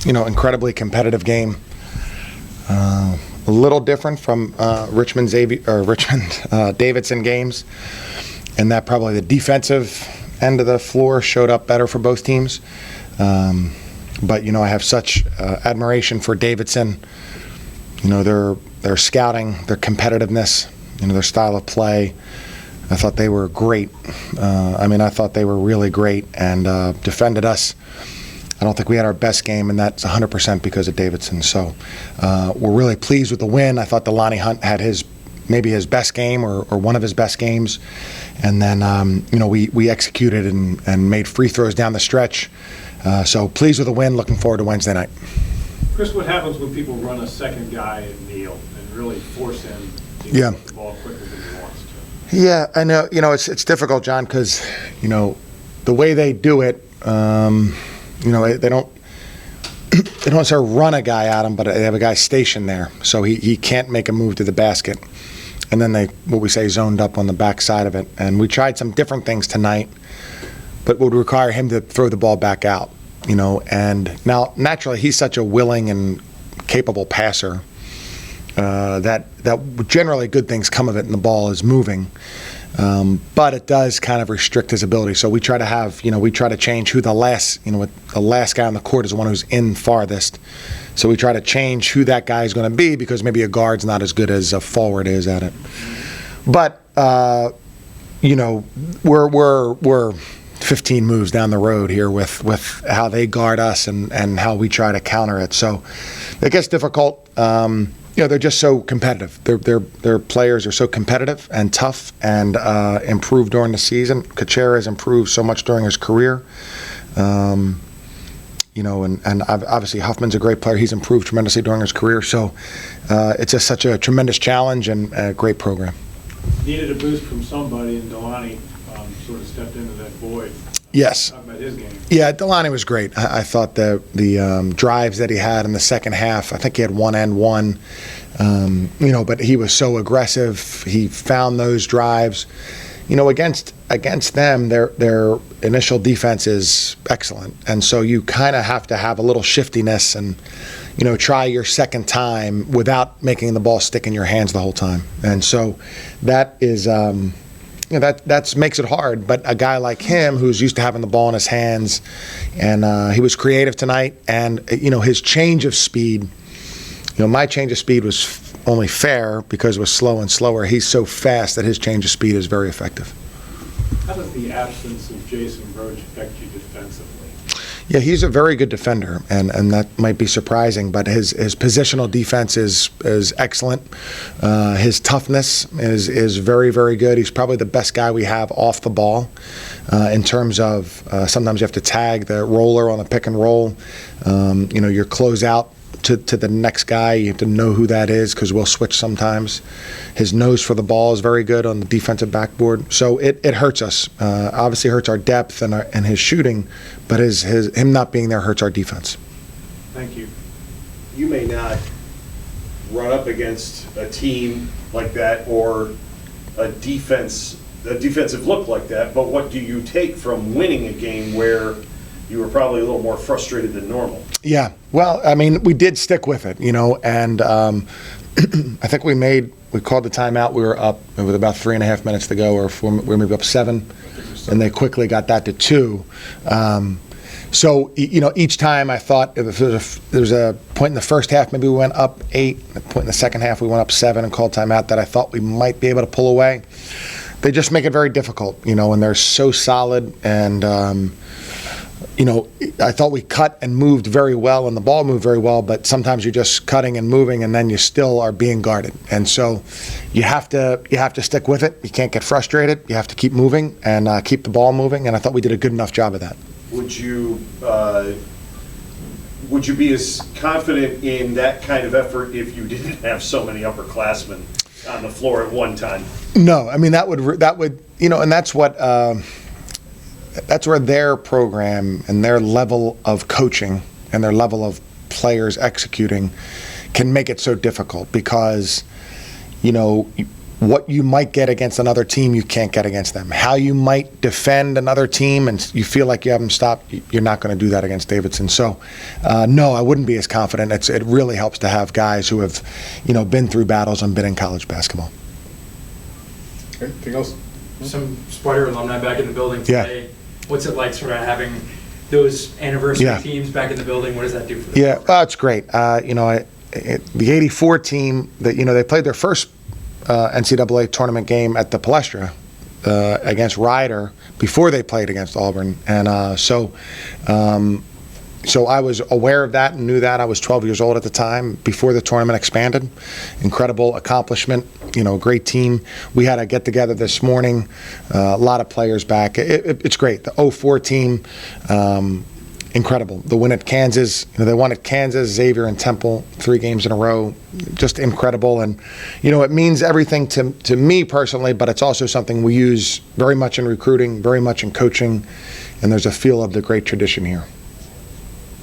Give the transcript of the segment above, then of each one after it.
incredibly competitive game. A little different from Richmond Davidson games, and that probably the defensive end of the floor showed up better for both teams. But I have such admiration for Davidson. Their scouting, their competitiveness, their style of play. I thought they were great. I thought they were really great and defended us. I don't think we had our best game, and that's 100% because of Davidson. So we're really pleased with the win. I thought Delani Hunt had maybe his best game or one of his best games. And then, we executed and made free throws down the stretch. So pleased with the win. Looking forward to Wednesday night. Chris, what happens when people run a second guy and kneel and really force him to get the ball quicker than he wants to? Yeah, I know. It's difficult, John, because, the way they do it, they don't sort of run a guy at him, but they have a guy stationed there, so he can't make a move to the basket. And then they, what we say, zoned up on the back side of it. And we tried some different things tonight, but would require him to throw the ball back out. And now naturally he's such a willing and capable passer that generally good things come of it, and the ball is moving. But it does kind of restrict his ability. So we try to change who the last guy on the court is the one who's in farthest. So we try to change who that guy is going to be, because maybe a guard's not as good as a forward is at it. But we're 15 moves down the road here with how they guard us and how we try to counter it. So it gets difficult. They're just so competitive. Their players are so competitive and tough and improved during the season. Kachera has improved so much during his career. And obviously Huffman's a great player. He's improved tremendously during his career. So it's just such a tremendous challenge and a great program. Needed a boost from somebody, and Delani sort of stepped into that void. Yes. Talk about his game. Yeah, Delani was great. I thought the drives that he had in the second half, I think he had one and one, but he was so aggressive. He found those drives. Against them, their initial defense is excellent, and so you kind of have to have a little shiftiness and try your second time without making the ball stick in your hands the whole time. And so that is that makes it hard. But a guy like him, who's used to having the ball in his hands, and he was creative tonight, and his change of speed. My change of speed was only fair because it was slow and slower. He's so fast that his change of speed is very effective. How does the absence of Jason Roach affect you defensively? Yeah, he's a very good defender, and that might be surprising, but his positional defense is excellent. His toughness is very, very good. He's probably the best guy we have off the ball in terms of sometimes you have to tag the roller on a pick and roll. Your closeout to the next guy, you have to know who that is because we'll switch sometimes. His nose for the ball is very good on the defensive backboard. So it hurts us. Obviously hurts our depth and his shooting, but him not being there hurts our defense. Thank you. You may not run up against a team like that or a defensive look like that, but what do you take from winning a game where you were probably a little more frustrated than normal? Yeah, well, we did stick with it, and I think we called the timeout. We were up with about 3.5 minutes to go, or we were maybe up 7, and they quickly got that to 2. So each time I thought there was a point in the first half, maybe we went up 8. A point in the second half, we went up 7 and called timeout that I thought we might be able to pull away. They just make it very difficult, and they're so solid and. I thought we cut and moved very well, and the ball moved very well, but sometimes you're just cutting and moving, and then you still are being guarded. And so you have to stick with it. You can't get frustrated. You have to keep moving and keep the ball moving, and I thought we did a good enough job of that. Would you be as confident in that kind of effort if you didn't have so many upperclassmen on the floor at one time? No, that would and that's what. That's where their program and their level of coaching and their level of players executing can make it so difficult because, what you might get against another team you can't get against them. How you might defend another team and you feel like you have them stopped, you're not going to do that against Davidson. So, no, I wouldn't be as confident. It really helps to have guys who have, been through battles and been in college basketball. Anything else? Some Spider alumni back in the building today. Yeah. What's it like sort of having those anniversary teams back in the building? What does that do for the program? Well, it's great. The 84 team, they played their first NCAA tournament game at the Palestra against Ryder before they played against Auburn. And so I was aware of that and knew that. I was 12 years old at the time before the tournament expanded. Incredible accomplishment, great team. We had a get-together this morning, a lot of players back. It's great. The 04 team, incredible. The win at Kansas, they won at Kansas, Xavier, and Temple 3 games in a row. Just incredible. And, it means everything to me personally, but it's also something we use very much in recruiting, very much in coaching, and there's a feel of the great tradition here.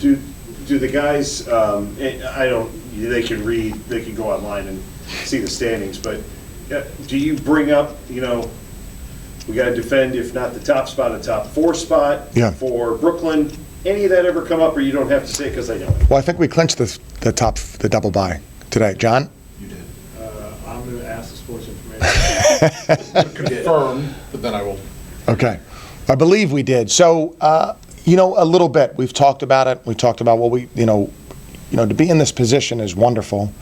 Do the guys, they can go online and see the standings, but do you bring up, we got to defend, if not the top spot, a top 4 spot for Brooklyn? Any of that ever come up, or you don't have to say it because I know? Well, I think we clinched the double bye today. John? You did. I'm going to ask the sports information. Confirm, but then I will. Okay. I believe we did. So, a little bit. We've talked about it. We talked about what we, to be in this position is wonderful.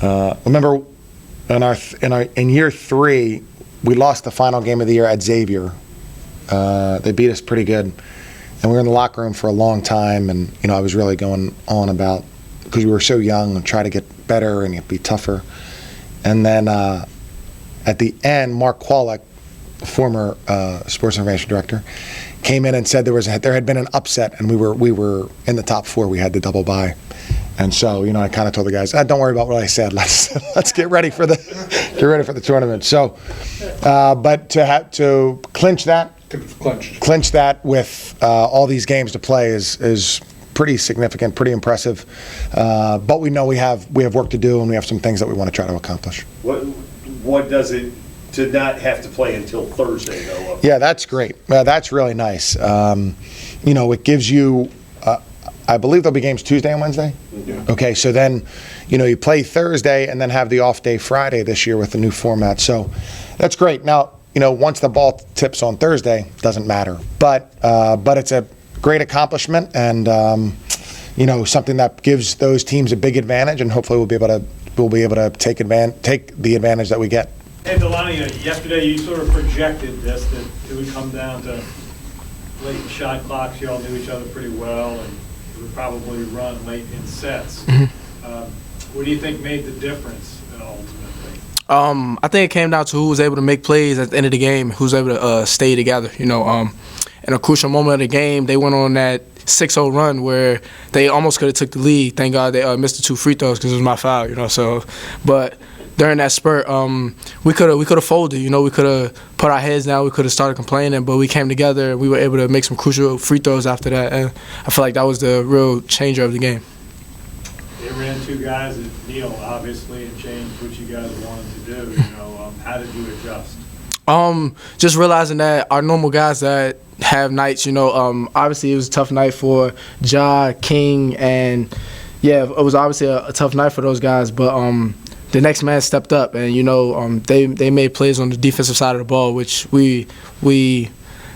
Remember, in year 3, we lost the final game of the year at Xavier. They beat us pretty good. And we were in the locker room for a long time, and I was really going on about, because we were so young, and try to get better and be tougher. And then at the end, Mark Kwolek, former sports information director, came in and said there had been an upset, and we were in the top 4. We had the double bye, and so I kind of told the guys, don't worry about what I said. Let's get ready for the tournament. So, but to clinch that. Clinch that with all these games to play is pretty significant, pretty impressive. But we know we have work to do, and we have some things that we want to try to accomplish. What does it to not have to play until Thursday, though? Yeah, that's great. That's really nice. It gives you. I believe there'll be games Tuesday and Wednesday. Yeah. Okay, so then, you play Thursday and then have the off day Friday this year with the new format. So that's great. Now. Once the ball tips on Thursday, doesn't matter. But it's a great accomplishment, and something that gives those teams a big advantage, and hopefully we'll be able to take the advantage that we get. Hey, Delani, yesterday you sort of projected this, that it would come down to late in shot clocks. You all knew each other pretty well, and it would probably run late in sets. Mm-hmm. What do you think made the difference ultimately? I think it came down to who was able to make plays at the end of the game, who's able to stay together. In a crucial moment of the game, they went on that 6-0 run where they almost could have took the lead. Thank God they missed the 2 free throws because it was my foul. So, but during that spurt, we could have folded. We could have put our heads down. We could have started complaining, but we came together and we were able to make some crucial free throws after that. And I feel like that was the real changer of the game. They ran 2 guys at Neal, obviously, and changed what you guys wanted to do. How did you adjust? Just realizing that our normal guys that have nights, obviously it was a tough night for Ja, King, and it was obviously a tough night for those guys. But the next man stepped up, and they made plays on the defensive side of the ball, which we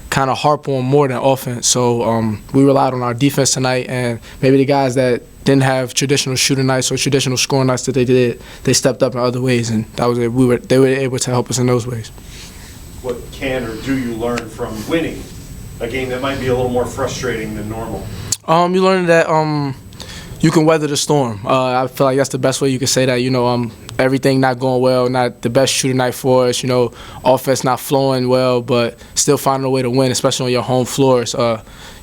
kind of harp on more than offense. So we relied on our defense tonight, and maybe the guys that didn't have traditional shooting nights or traditional scoring nights that they did, they stepped up in other ways, and that was it. They were able to help us in those ways. What can or do you learn from winning a game that might be a little more frustrating than normal? You learn that you can weather the storm. I feel like that's the best way you can say that. Everything not going well, not the best shooting night for us. Offense not flowing well, but still finding a way to win, especially on your home floors.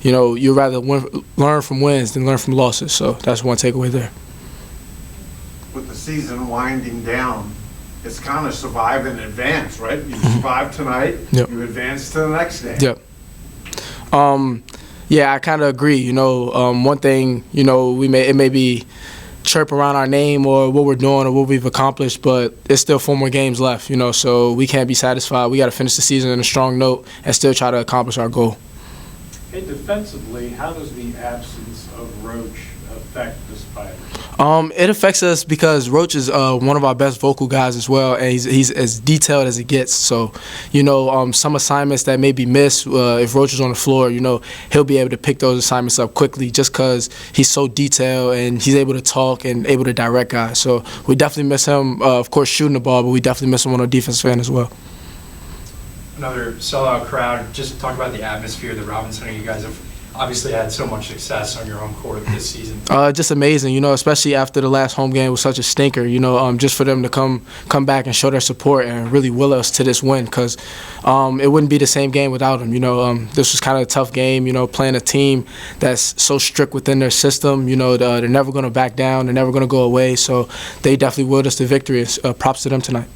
You'd rather learn from wins than learn from losses. So that's one takeaway there. With the season winding down, it's kind of survive and advance, right? You survive tonight, yep. You advance to the next day. Yep. I kind of agree. One thing, it may be chirp around our name or what we're doing or what we've accomplished, but there's still 4 more games left, so we can't be satisfied. We got to finish the season on a strong note and still try to accomplish our goal. Hey, defensively, how does the absence of Roach affect the Spiders? It affects us because Roach is one of our best vocal guys as well, and he's as detailed as it gets. So, some assignments that may be missed, if Roach is on the floor, he'll be able to pick those assignments up quickly just because he's so detailed and he's able to talk and able to direct guys. So we definitely miss him, of course, shooting the ball, but we definitely miss him on the defensive end as well. Another sellout crowd. Just talk about the atmosphere at the Robinson. You guys have obviously had so much success on your home court this season. Just amazing, especially after the last home game was such a stinker, just for them to come back and show their support and really will us to this win because it wouldn't be the same game without them. This was kind of a tough game, playing a team that's so strict within their system. They're never going to back down. They're never going to go away. So they definitely willed us to victory. Props to them tonight.